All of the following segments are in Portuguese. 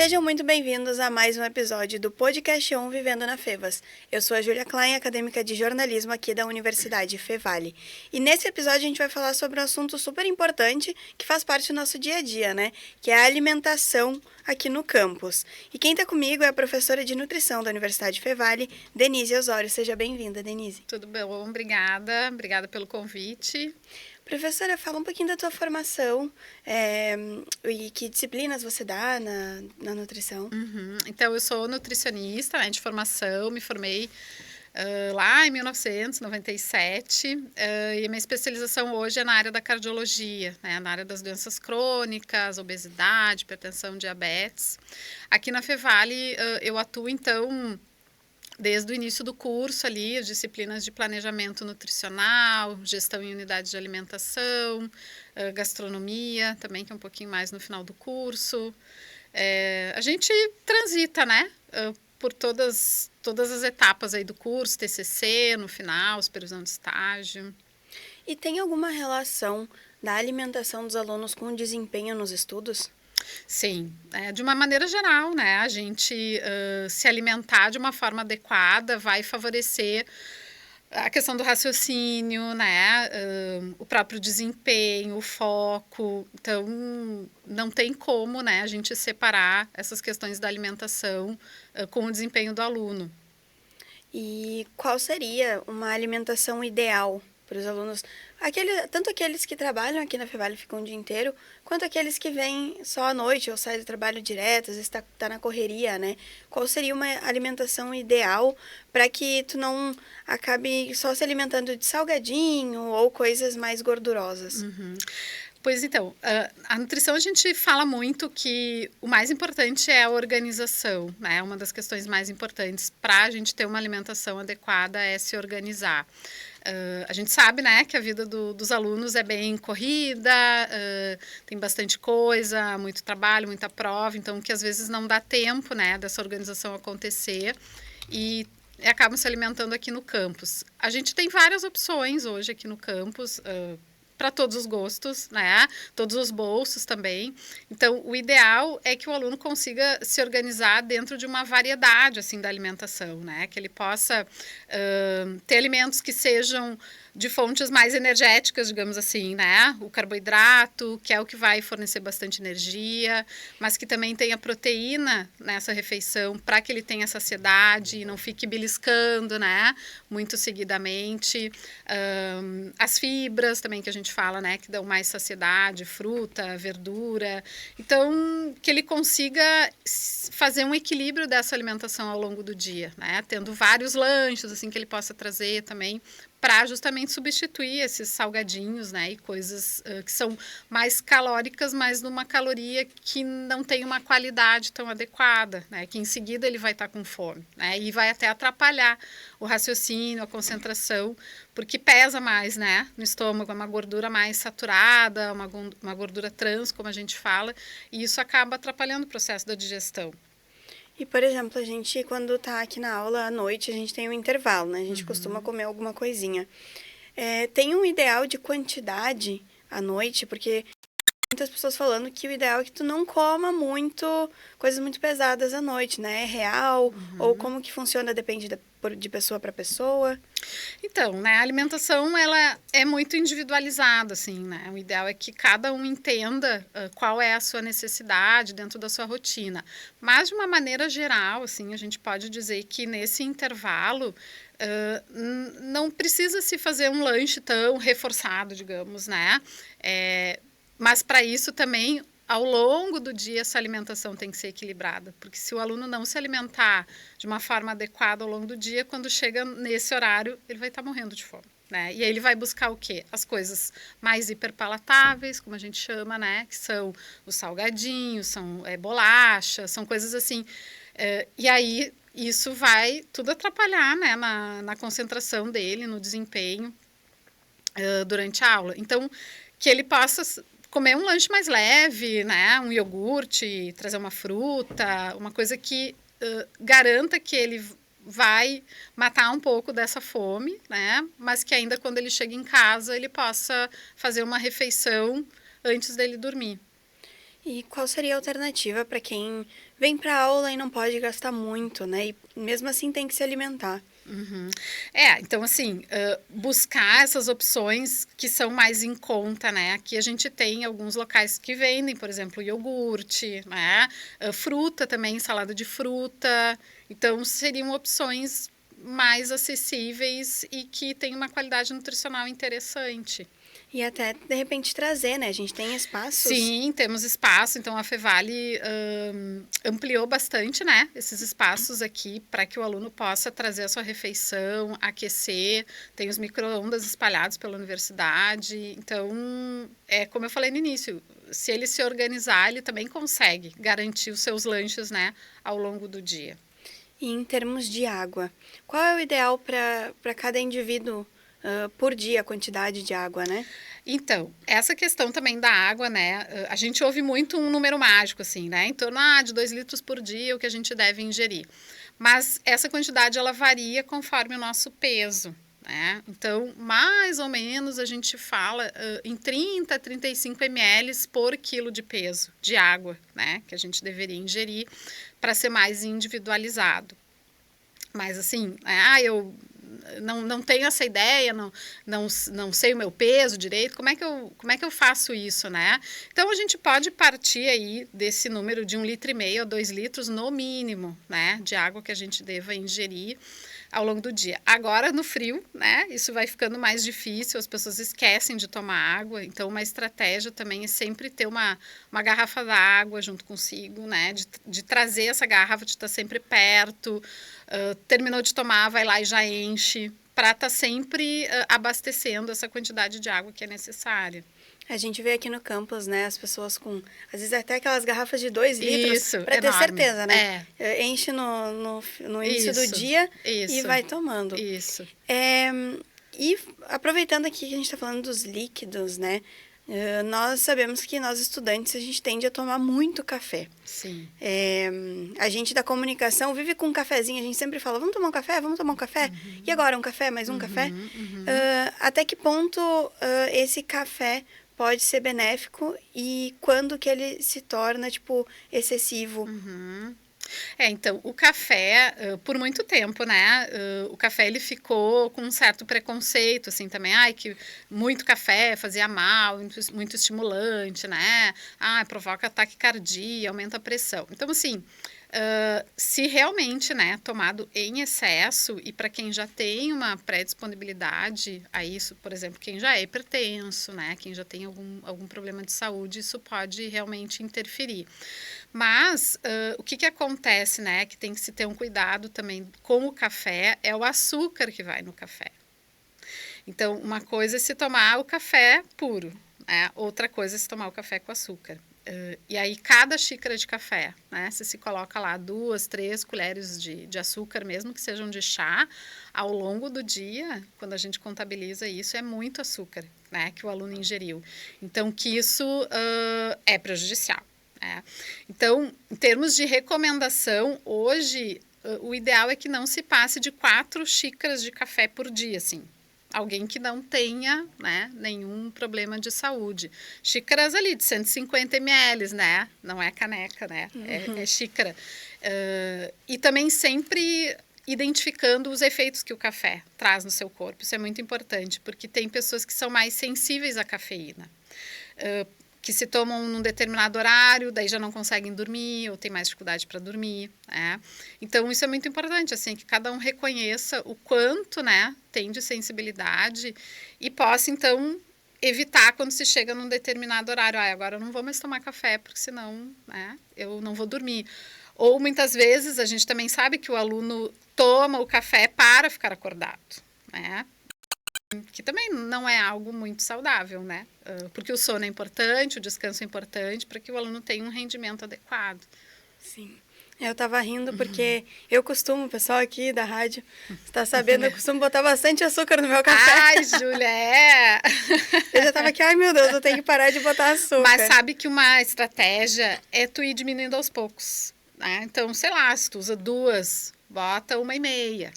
Sejam muito bem-vindos a mais um episódio do Podcast On Vivendo na Fevas. Eu sou a Júlia Klein, acadêmica de jornalismo aqui da Universidade Fevale. E nesse episódio a gente vai falar sobre um assunto super importante que faz parte do nosso dia a dia, né? Que é a alimentação aqui no campus. E quem está comigo é a professora de nutrição da Universidade Fevale, Denise Osório. Seja bem-vinda, Denise. Tudo bom, obrigada. Obrigada pelo convite. Professora, fala um pouquinho da tua formação e que disciplinas você dá na nutrição. Então, eu sou nutricionista, né, de formação, me formei lá em 1997 e a minha especialização hoje é na área da cardiologia, né, na área das doenças crônicas, obesidade, hipertensão, diabetes. Aqui na Fevale eu atuo, então, desde o início do curso ali, as disciplinas de planejamento nutricional, gestão em unidades de alimentação, gastronomia também, que é um pouquinho mais no final do curso. A gente transita, né, por todas as etapas aí do curso, TCC no final, supervisão de estágio. E tem alguma relação da alimentação dos alunos com o desempenho nos estudos? Sim, de uma maneira geral, né? A gente se alimentar de uma forma adequada vai favorecer a questão do raciocínio, né? O próprio desempenho, o foco. Então, não tem como, né, a gente separar essas questões da alimentação com o desempenho do aluno. E qual seria uma alimentação ideal para os alunos? Tanto aqueles que trabalham aqui na Fevale e ficam o dia inteiro, quanto aqueles que vêm só à noite ou saem do trabalho direto, às vezes tá na correria, né? Qual seria uma alimentação ideal para que tu não acabe só se alimentando de salgadinho ou coisas mais gordurosas? Pois então, a nutrição a gente fala muito que o mais importante é a organização, né? Uma das questões mais importantes para a gente ter uma alimentação adequada é se organizar. A gente sabe, né, que a vida dos alunos é bem corrida, tem bastante coisa, muito trabalho, muita prova, então que às vezes não dá tempo, né, dessa organização acontecer e acabam se alimentando aqui no campus. A gente tem várias opções hoje aqui no campus, para todos os gostos, né? Todos os bolsos também. Então, o ideal é que o aluno consiga se organizar dentro de uma variedade assim da alimentação, né? Que ele possa ter alimentos que sejam de fontes mais energéticas, digamos assim, né? O carboidrato, que é o que vai fornecer bastante energia, mas que também tenha proteína nessa refeição para que ele tenha saciedade e não fique beliscando, né? Muito seguidamente. As fibras também que a gente fala, né? Que dão mais saciedade, fruta, verdura. Então, que ele consiga fazer um equilíbrio dessa alimentação ao longo do dia, né? Tendo vários lanches, assim, que ele possa trazer também para justamente substituir esses salgadinhos, né, e coisas que são mais calóricas, mas numa caloria que não tem uma qualidade tão adequada, né, que em seguida ele vai estar com fome, né, e vai até atrapalhar o raciocínio, a concentração, porque pesa mais, né, no estômago, é uma gordura mais saturada, uma gordura trans, como a gente fala, e isso acaba atrapalhando o processo da digestão. E, por exemplo, a gente, quando tá aqui na aula à noite, a gente tem um intervalo, né? A gente costuma comer alguma coisinha. Tem um ideal de quantidade à noite, porque muitas pessoas falando que o ideal é que tu não coma coisas muito pesadas à noite, né? É real? Ou como que funciona, depende de pessoa para pessoa? Então, né, a alimentação, ela é muito individualizada, assim, né? O ideal é que cada um entenda qual é a sua necessidade dentro da sua rotina. Mas, de uma maneira geral, assim, a gente pode dizer que nesse intervalo não precisa se fazer um lanche tão reforçado, digamos, né? Mas, para isso também, ao longo do dia, essa alimentação tem que ser equilibrada, porque se o aluno não se alimentar de uma forma adequada ao longo do dia, quando chega nesse horário, ele vai estar morrendo de fome, né? E aí ele vai buscar o quê? As coisas mais hiperpalatáveis, como a gente chama, né? Que são os salgadinhos, são bolachas, são coisas assim. E aí isso vai tudo atrapalhar, né? Na concentração dele, no desempenho durante a aula. Então, que ele possa comer um lanche mais leve, né? Um iogurte, trazer uma fruta, uma coisa que garanta que ele vai matar um pouco dessa fome, né? Mas que ainda quando ele chega em casa, ele possa fazer uma refeição antes dele dormir. E qual seria a alternativa para quem vem para aula e não pode gastar muito, né? E mesmo assim tem que se alimentar. Uhum. Então assim, buscar essas opções que são mais em conta, né? Aqui a gente tem alguns locais que vendem, por exemplo, iogurte, né? Fruta também, salada de fruta. Então seriam opções mais acessíveis e que têm uma qualidade nutricional interessante. E até, de repente, trazer, né? A gente tem espaços. Sim, temos espaço, então a Fevale ampliou bastante, né, esses espaços aqui para que o aluno possa trazer a sua refeição, aquecer, tem os micro-ondas espalhados pela universidade, então, como eu falei no início, se ele se organizar, ele também consegue garantir os seus lanches, né, ao longo do dia. E em termos de água, qual é o ideal para cada indivíduo por dia, a quantidade de água, né? Então, essa questão também da água, né? A gente ouve muito um número mágico, assim, né? Em torno de 2 litros por dia, o que a gente deve ingerir. Mas essa quantidade, ela varia conforme o nosso peso, né? Então, mais ou menos, a gente fala em 30 a 35 ml por quilo de peso de água, né? Que a gente deveria ingerir para ser mais individualizado. Mas assim, eu não tenho essa ideia, não sei o meu peso direito, como é que eu faço isso, né? Então, a gente pode partir aí desse número de 1,5 litro a 2 litros no mínimo, né? De água que a gente deva ingerir ao longo do dia. Agora, no frio, né? Isso vai ficando mais difícil, as pessoas esquecem de tomar água, então uma estratégia também é sempre ter uma garrafa d'água junto consigo, né? De trazer essa garrafa, de estar sempre perto, terminou de tomar, vai lá e já enche, para estar sempre abastecendo essa quantidade de água que é necessária. A gente vê aqui no campus, né, as pessoas com, às vezes até aquelas garrafas de 2 litros, para ter certeza, né? Enche no início do dia e vai tomando. Isso. E aproveitando aqui que a gente está falando dos líquidos, né? Nós sabemos que nós estudantes, a gente tende a tomar muito café. Sim. A gente da comunicação vive com um cafezinho, a gente sempre fala, vamos tomar um café? Vamos tomar um café? Uhum. E agora um café, mais um café? Até que ponto esse café pode ser benéfico e quando que ele se torna, tipo, excessivo? Então, o café, por muito tempo, né, o café ele ficou com um certo preconceito, assim, também, que muito café fazia mal, muito estimulante, né, provoca taquicardia, aumenta a pressão. Então, assim, se realmente, né, tomado em excesso e para quem já tem uma predisponibilidade a isso, por exemplo, quem já é hipertenso, né, quem já tem algum problema de saúde, isso pode realmente interferir. Mas o que acontece, né, que tem que se ter um cuidado também com o café, é o açúcar que vai no café. Então, uma coisa é se tomar o café puro, né, outra coisa é se tomar o café com açúcar. E aí, cada xícara de café, né, se coloca lá 2, 3 colheres de açúcar, mesmo que sejam de chá, ao longo do dia, quando a gente contabiliza isso, é muito açúcar, né, que o aluno ingeriu. Então, que isso é prejudicial. Então, em termos de recomendação, hoje, o ideal é que não se passe de 4 xícaras de café por dia, assim. Alguém que não tenha, né, nenhum problema de saúde. Xícaras ali de 150 ml, né? Não é caneca, né? É xícara. E também sempre identificando os efeitos que o café traz no seu corpo. Isso é muito importante, porque tem pessoas que são mais sensíveis à cafeína. Que se tomam num determinado horário, daí já não conseguem dormir, ou tem mais dificuldade para dormir, né? Então, isso é muito importante, assim, que cada um reconheça o quanto, né, tem de sensibilidade e possa, então, evitar quando se chega num determinado horário. Agora eu não vou mais tomar café, porque senão, né, eu não vou dormir. Ou, muitas vezes, a gente também sabe que o aluno toma o café para ficar acordado, né? Que também não é algo muito saudável, né? Porque o sono é importante, o descanso é importante para que o aluno tenha um rendimento adequado. Sim. Eu estava rindo porque eu costumo, o pessoal aqui da rádio está sabendo, eu costumo botar bastante açúcar no meu café. Ai, Júlia, Eu já estava aqui, ai meu Deus, eu tenho que parar de botar açúcar. Mas sabe que uma estratégia é tu ir diminuindo aos poucos, né? Então, sei lá, se tu usa 2, bota 1,5.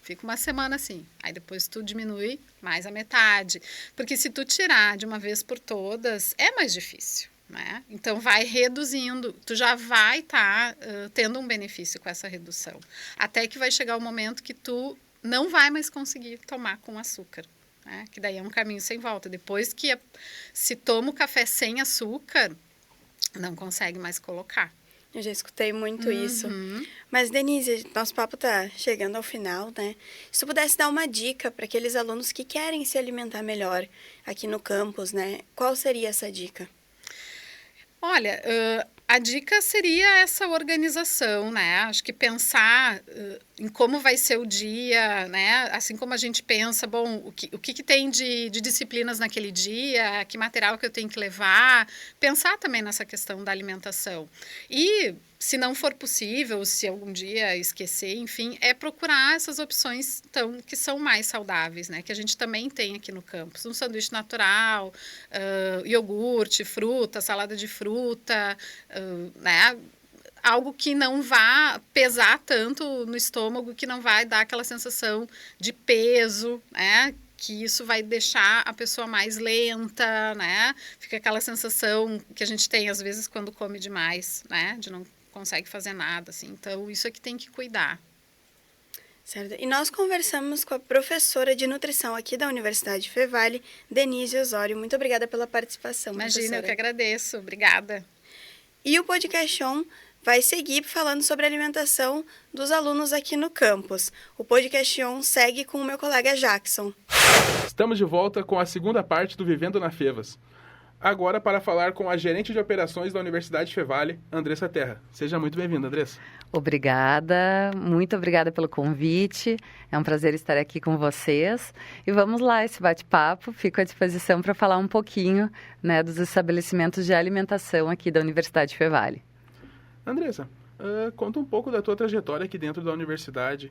Fica uma semana assim, aí depois tu diminui mais a metade, porque se tu tirar de uma vez por todas, é mais difícil, né? Então, vai reduzindo, tu já vai estar tendo um benefício com essa redução. Até que vai chegar o momento que tu não vai mais conseguir tomar com açúcar, né? Que daí é um caminho sem volta. Depois que se toma o café sem açúcar, não consegue mais colocar. Eu já escutei muito isso. Mas, Denise, nosso papo tá chegando ao final, né? Se tu pudesse dar uma dica para aqueles alunos que querem se alimentar melhor aqui no campus, né? Qual seria essa dica? Olha, a dica seria essa organização, né? Acho que pensar em como vai ser o dia, né? Assim como a gente pensa, bom, o que tem de disciplinas naquele dia, que material que eu tenho que levar, pensar também nessa questão da alimentação. E, se não for possível, se algum dia esquecer, enfim, é procurar essas opções que são mais saudáveis, né? Que a gente também tem aqui no campus. Um sanduíche natural, iogurte, fruta, salada de fruta, né? Algo que não vá pesar tanto no estômago, que não vai dar aquela sensação de peso, né? Que isso vai deixar a pessoa mais lenta, né? Fica aquela sensação que a gente tem às vezes quando come demais, né? De não consegue fazer nada, assim. Então, isso é que tem que cuidar. Certo. E nós conversamos com a professora de nutrição aqui da Universidade Fevale, Denise Osório. Muito obrigada pela participação, Imagina, professora. eu que agradeço. Obrigada. E o podcast On vai seguir falando sobre a alimentação dos alunos aqui no campus. O podcast On segue com o meu colega Jackson. Estamos de volta com a segunda parte do Vivendo na Fevas. Agora para falar com a gerente de operações da Universidade Fevale, Andressa Terra. Seja muito bem-vinda, Andressa. Obrigada, muito obrigada pelo convite. É um prazer estar aqui com vocês. E vamos lá, esse bate-papo. Fico à disposição para falar um pouquinho, né, dos estabelecimentos de alimentação aqui da Universidade Fevale. Andressa, conta um pouco da tua trajetória aqui dentro da universidade.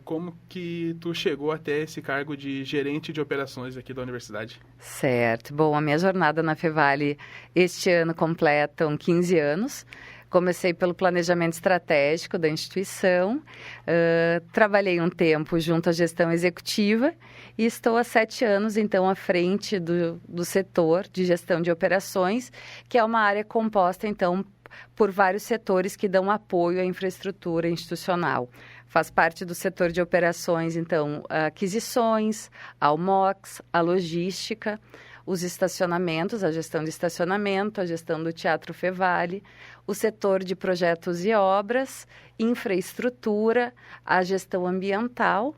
Como que tu chegou até esse cargo de gerente de operações aqui da universidade? Certo. Bom, a minha jornada na Fevale este ano completam 15 anos. Comecei pelo planejamento estratégico da instituição, trabalhei um tempo junto à gestão executiva e estou há 7 anos, então, à frente do setor de gestão de operações, que é uma área composta, então, por vários setores que dão apoio à infraestrutura institucional. Faz parte do setor de operações, então, aquisições, a UMOX, a logística, os estacionamentos, a gestão de estacionamento, a gestão do Teatro Fevale, o setor de projetos e obras, infraestrutura, a gestão ambiental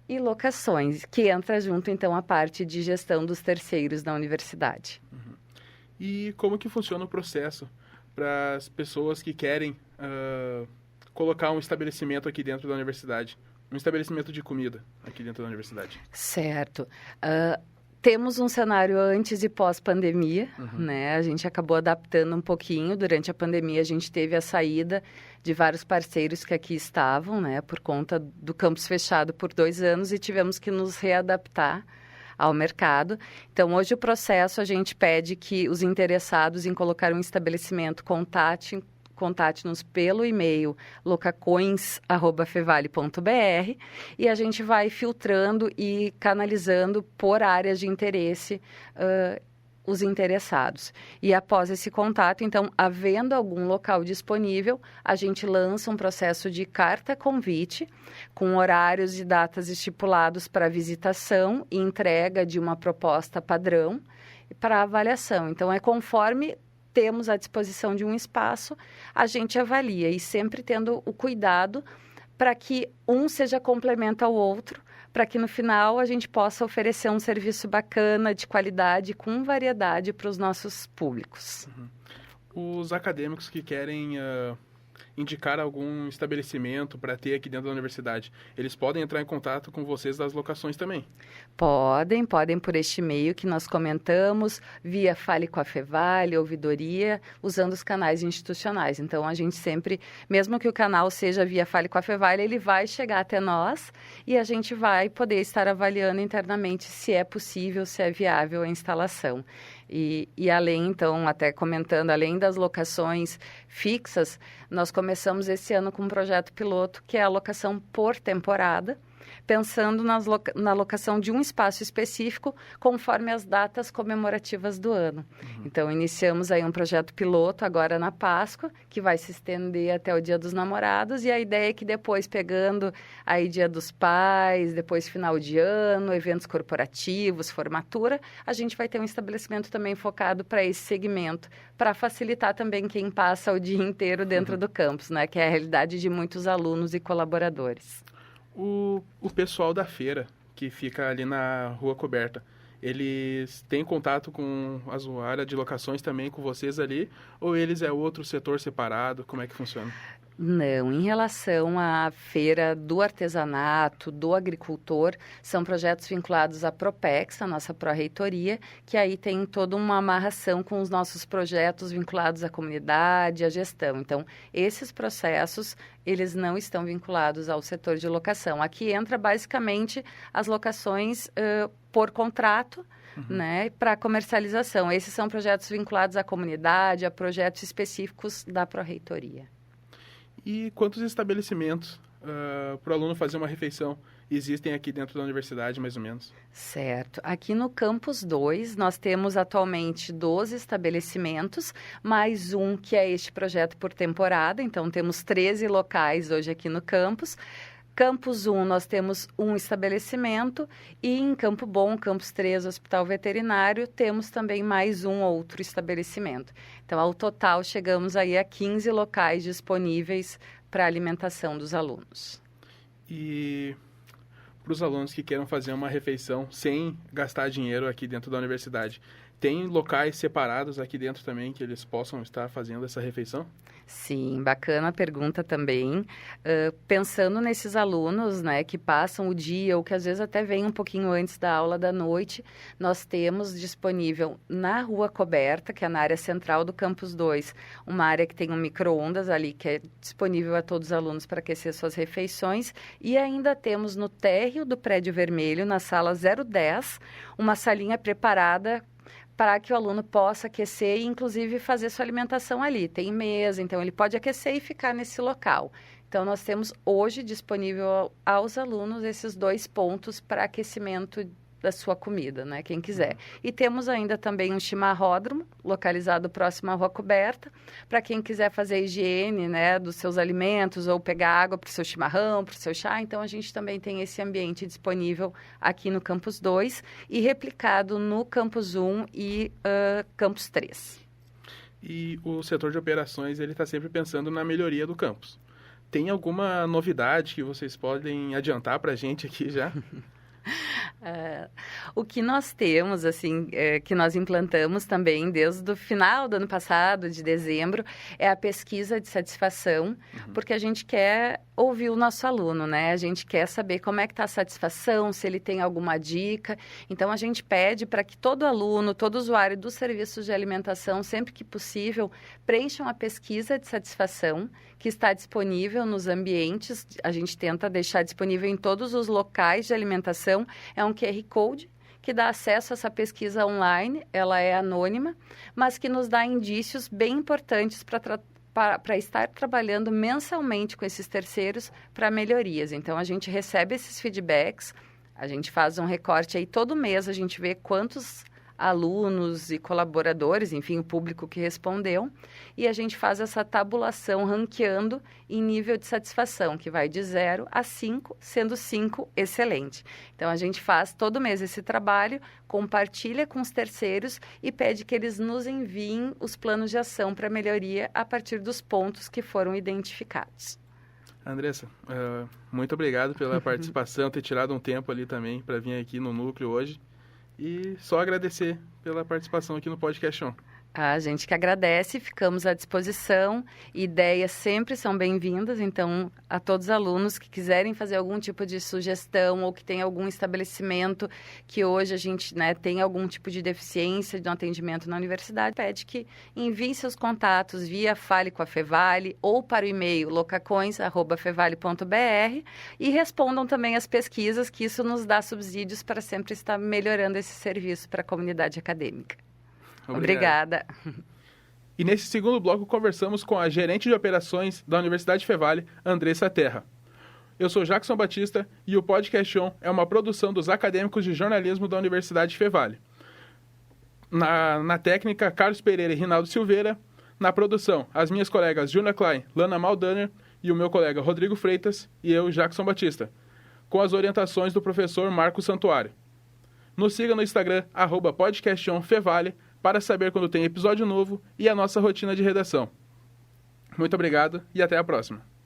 e locações, que entra junto, então, a parte de gestão dos terceiros da universidade. Uhum. E como que funciona o processo para as pessoas que querem colocar um estabelecimento aqui dentro da universidade, um estabelecimento de comida aqui dentro da universidade? Certo. Temos um cenário antes e pós-pandemia, né? A gente acabou adaptando um pouquinho. Durante a pandemia, a gente teve a saída de vários parceiros que aqui estavam, né? Por conta do campus fechado por 2 anos e tivemos que nos readaptar ao mercado. Então, hoje o processo, a gente pede que os interessados em colocar um estabelecimento contate-nos pelo e-mail locacoins@fevale.br e a gente vai filtrando e canalizando por áreas de interesse os interessados. E após esse contato, então, havendo algum local disponível, a gente lança um processo de carta-convite com horários e datas estipulados para visitação e entrega de uma proposta padrão para avaliação. Então, é conforme temos à disposição de um espaço, a gente avalia e sempre tendo o cuidado para que um seja complemento ao outro, para que no final a gente possa oferecer um serviço bacana, de qualidade, com variedade para os nossos públicos. Os acadêmicos que querem indicar algum estabelecimento para ter aqui dentro da universidade, eles podem entrar em contato com vocês das locações também? Podem por este e-mail que nós comentamos, via Fale com a Fevale, ouvidoria, usando os canais institucionais. Então, a gente sempre, mesmo que o canal seja via Fale com a Fevale, ele vai chegar até nós e a gente vai poder estar avaliando internamente se é possível, se é viável a instalação. E além, então, até comentando, além das locações fixas, nós começamos esse ano com um projeto piloto, que é a locação por temporada. pensando na locação de um espaço específico conforme as datas comemorativas do ano. Então, iniciamos aí um projeto piloto agora na Páscoa, que vai se estender até o Dia dos Namorados, e a ideia é que depois, pegando aí Dia dos Pais, depois final de ano, eventos corporativos, formatura, a gente vai ter um estabelecimento também focado para esse segmento, para facilitar também quem passa o dia inteiro dentro do campus, né? Que é a realidade de muitos alunos e colaboradores. O pessoal da feira, que fica ali na Rua Coberta, eles têm contato com a área de locações também com vocês ali? Ou eles é outro setor separado? Como é que funciona? Não, em relação à feira do artesanato, do agricultor, são projetos vinculados à Propex, a nossa pró-reitoria, que aí tem toda uma amarração com os nossos projetos vinculados à comunidade, à gestão. Então, esses processos, eles não estão vinculados ao setor de locação. Aqui entra basicamente as locações por contrato, né, para comercialização. Esses são projetos vinculados à comunidade, a projetos específicos da pró-reitoria. E quantos estabelecimentos para o aluno fazer uma refeição existem aqui dentro da universidade, mais ou menos? Certo. Aqui no Campus 2, nós temos atualmente 12 estabelecimentos, mais um que é este projeto por temporada. Então, temos 13 locais hoje aqui no campus. Campus 1, nós temos um estabelecimento e em Campo Bom, Campus 3, Hospital Veterinário, temos também mais um outro estabelecimento. Então, ao total, chegamos aí a 15 locais disponíveis para a alimentação dos alunos. E para os alunos que queiram fazer uma refeição sem gastar dinheiro aqui dentro da universidade, tem locais separados aqui dentro também que eles possam estar fazendo essa refeição? Sim, bacana a pergunta também. Pensando nesses alunos, né, que passam o dia ou que às vezes até vêm um pouquinho antes da aula da noite, nós temos disponível na Rua Coberta, que é na área central do Campus 2, uma área que tem um micro-ondas ali, que é disponível a todos os alunos para aquecer suas refeições. E ainda temos no térreo do Prédio Vermelho, na sala 010, uma salinha preparada para que o aluno possa aquecer e, inclusive, fazer sua alimentação ali. Tem mesa, então ele pode aquecer e ficar nesse local. Então, nós temos hoje disponível aos alunos esses 2 pontos para aquecimento da sua comida, né? Quem quiser. E temos ainda também um chimarródromo, localizado próximo à Rua Coberta, para quem quiser fazer a higiene, né, dos seus alimentos ou pegar água para o seu chimarrão, para o seu chá. Então, a gente também tem esse ambiente disponível aqui no Campus 2 e replicado no Campus 1 e Campus 3. E o setor de operações, ele está sempre pensando na melhoria do campus. Tem alguma novidade que vocês podem adiantar para a gente aqui já? O que nós temos, assim, que nós implantamos também desde o final do ano passado, de dezembro, é a pesquisa de satisfação, porque a gente quer ouvir o nosso aluno, né? A gente quer saber como é que está a satisfação, se ele tem alguma dica. Então, a gente pede para que todo aluno, todo usuário dos serviços de alimentação, sempre que possível, preencham a pesquisa de satisfação, que está disponível nos ambientes. A gente tenta deixar disponível em todos os locais de alimentação. É um QR Code que dá acesso a essa pesquisa online, ela é anônima, mas que nos dá indícios bem importantes para estar trabalhando mensalmente com esses terceiros para melhorias. Então, a gente recebe esses feedbacks, a gente faz um recorte aí todo mês, a gente vê quantos alunos e colaboradores, enfim, o público que respondeu, e a gente faz essa tabulação ranqueando em nível de satisfação, que vai de 0 a 5, sendo 5 excelente. Então, a gente faz todo mês esse trabalho, compartilha com os terceiros e pede que eles nos enviem os planos de ação para melhoria a partir dos pontos que foram identificados. Andressa, muito obrigado pela participação, ter tirado um tempo ali também para vir aqui no Núcleo hoje. E só agradecer pela participação aqui no Podcast On. A gente que agradece, ficamos à disposição. Ideias sempre são bem-vindas, então a todos os alunos que quiserem fazer algum tipo de sugestão ou que tem algum estabelecimento que hoje a gente, né, tem algum tipo de deficiência no atendimento na universidade, pede que enviem seus contatos via Fale com a Fevale ou para o e-mail locacões@fevale.br e respondam também as pesquisas, que isso nos dá subsídios para sempre estar melhorando esse serviço para a comunidade acadêmica. Obrigada. E nesse segundo bloco conversamos com a gerente de operações da Universidade Fevale, Andressa Terra. Eu sou Jackson Batista e o Podcast On é uma produção dos acadêmicos de jornalismo da Universidade Fevale. Na técnica, Carlos Pereira e Rinaldo Silveira. Na produção, as minhas colegas Júlia Klein, Lana Maldaner e o meu colega Rodrigo Freitas e eu, Jackson Batista, com as orientações do professor Marcos Santuário. Nos siga no Instagram, @podcastonfevale, para saber quando tem episódio novo e a nossa rotina de redação. Muito obrigado e até a próxima.